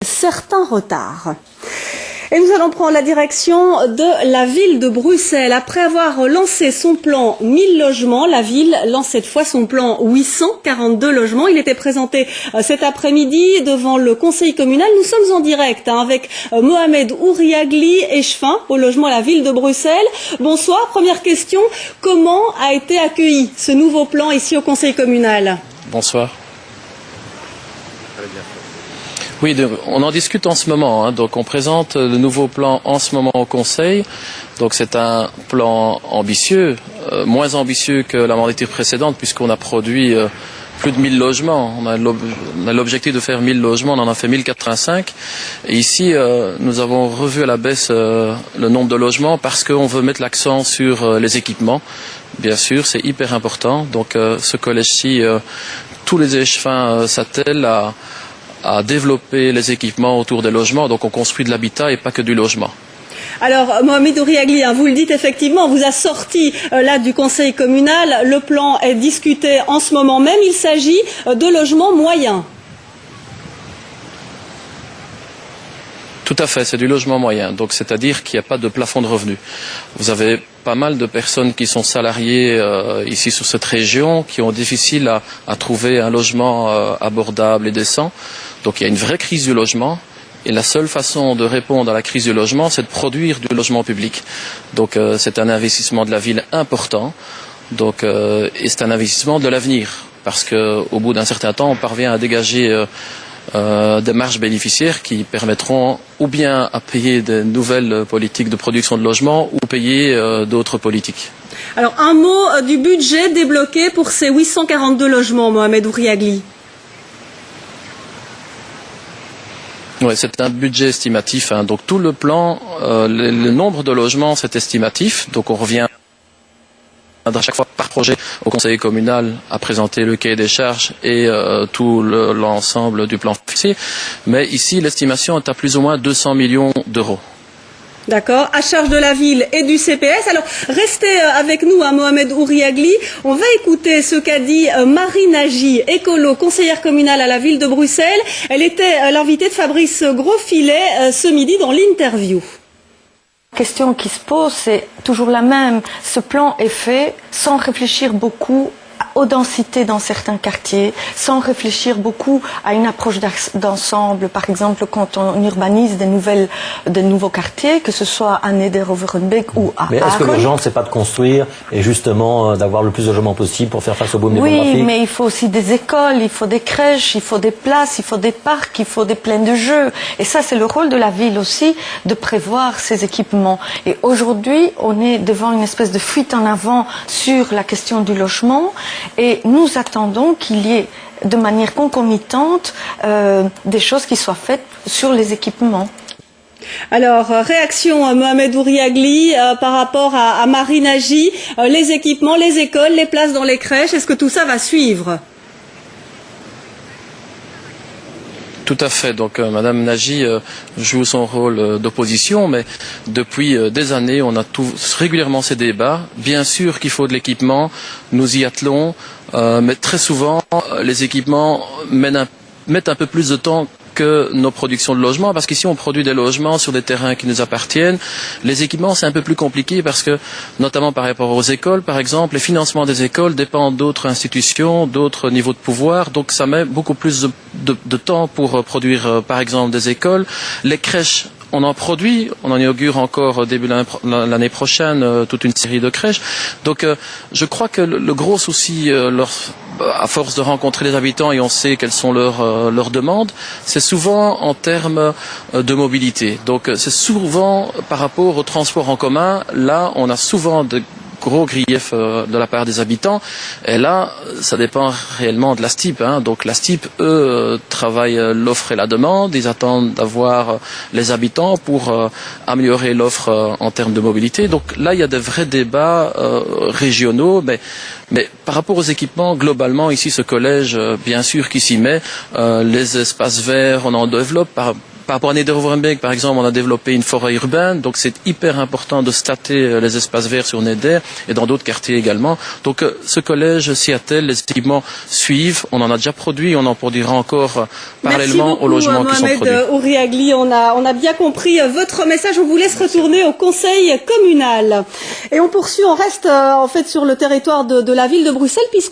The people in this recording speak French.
Certains retards. Et nous allons prendre la direction de la ville de Bruxelles. Après avoir lancé son plan 1000 logements, la ville lance cette fois son plan 842 logements. Il était présenté cet après-midi devant le conseil communal. Nous sommes en direct avec Mohamed Ouriagli, échevin au logement à la ville de Bruxelles. Bonsoir. Première question, comment a été accueilli ce nouveau plan ici au conseil communal? Bonsoir. Oui, on en discute en ce moment. Donc on présente le nouveau plan en ce moment au Conseil. Donc c'est un plan ambitieux, moins ambitieux que la mandature précédente puisqu'on a produit plus de 1000 logements. On a l'objectif de faire 1000 logements, on en a fait 1085. Et ici, nous avons revu à la baisse le nombre de logements parce qu'on veut mettre l'accent sur les équipements. Bien sûr, c'est hyper important. Donc ce collège-ci, tous les échevins s'attellent à développer les équipements autour des logements. Donc on construit de l'habitat et pas que du logement. Alors, Mohamed Ouriagli, vous le dites effectivement, on vous a sorti là du conseil communal. Le plan est discuté en ce moment même. Il s'agit de logements moyens. Tout à fait, c'est du logement moyen. Donc c'est-à-dire qu'il n'y a pas de plafond de revenus. Vous avez pas mal de personnes qui sont salariées ici sur cette région, qui ont difficile à trouver un logement abordable et décent. Donc il y a une vraie crise du logement. Et la seule façon de répondre à la crise du logement, c'est de produire du logement public. Donc c'est un investissement de la ville important. Donc, et c'est un investissement de l'avenir. Parce qu'au bout d'un certain temps, on parvient à dégager des marges bénéficiaires qui permettront ou bien à payer de nouvelles politiques de production de logement ou payer d'autres politiques. Alors un mot du budget débloqué pour ces 842 logements, Mohamed Ouriagli. Oui, c'est un budget estimatif. Donc tout le plan, le nombre de logements, c'est estimatif. Donc on revient à chaque fois par projet au conseil communal à présenter le cahier des charges et tout l'ensemble du plan fixé. Mais ici, l'estimation est à plus ou moins 200 millions d'euros. D'accord, à charge de la ville et du CPS. Alors, restez avec nous, Mohamed Ouriagli. On va écouter ce qu'a dit Marie Nagy, écolo, conseillère communale à la ville de Bruxelles. Elle était l'invitée de Fabrice Grosfilet ce midi dans l'interview. La question qui se pose, c'est toujours la même. Ce plan est fait sans réfléchir beaucoup aux densités dans certains quartiers, sans réfléchir beaucoup à une approche d'ensemble. Par exemple, quand on urbanise de nouveaux quartiers, que ce soit à Neder-Overenbeek ou à Mais est-ce que Aachen. l'urgence, c'est pas de construire et justement d'avoir le plus de logements possible pour faire face au boom démographique? Oui, mais il faut aussi des écoles, il faut des crèches, il faut des places, il faut des parcs, il faut des plaines de jeux. Et ça, c'est le rôle de la ville aussi, de prévoir ces équipements. Et aujourd'hui, on est devant une espèce de fuite en avant sur la question du logement. Et nous attendons qu'il y ait de manière concomitante des choses qui soient faites sur les équipements. Alors, réaction Mohamed Ouriagli par rapport à Marie Nagy, les équipements, les écoles, les places dans les crèches, est-ce que tout ça va suivre ? Tout à fait. Donc Madame Nagy joue son rôle d'opposition, mais depuis des années, on a régulièrement ces débats. Bien sûr qu'il faut de l'équipement, nous y attelons, mais très souvent, les équipements mettent un peu plus de temps que nos productions de logements, parce qu'ici on produit des logements sur des terrains qui nous appartiennent. Les équipements, c'est un peu plus compliqué parce que, notamment par rapport aux écoles, par exemple, les financements des écoles dépendent d'autres institutions, d'autres niveaux de pouvoir, donc ça met beaucoup plus de temps pour produire, par exemple, des écoles. Les crèches, on en produit, on en inaugure encore début l'année prochaine toute une série de crèches. Donc je crois que le gros souci, à force de rencontrer les habitants et on sait quelles sont leurs demandes, c'est souvent en termes de mobilité. Donc c'est souvent par rapport au transport en commun, là on a souvent de gros griefs de la part des habitants. Et là, ça dépend réellement de la STIP. Donc la STIP, eux, travaillent l'offre et la demande. Ils attendent d'avoir les habitants pour améliorer l'offre en termes de mobilité. Donc là, il y a de vrais débats régionaux. Mais par rapport aux équipements, globalement, ici, ce collège, bien sûr, qui s'y met. Les espaces verts, on en développe. Par rapport à Neder-Overbeek, par exemple, on a développé une forêt urbaine, donc c'est hyper important de stater les espaces verts sur Neder et dans d'autres quartiers également. Donc ce collège s'y attelle, les équipements suivent, on en a déjà produit, on en produira encore parallèlement aux logements qui sont produits. Mohamed Ouriagli, on a bien compris votre message. On vous laisse retourner au conseil communal. Et on poursuit, on reste en fait sur le territoire de la ville de Bruxelles puisqu'on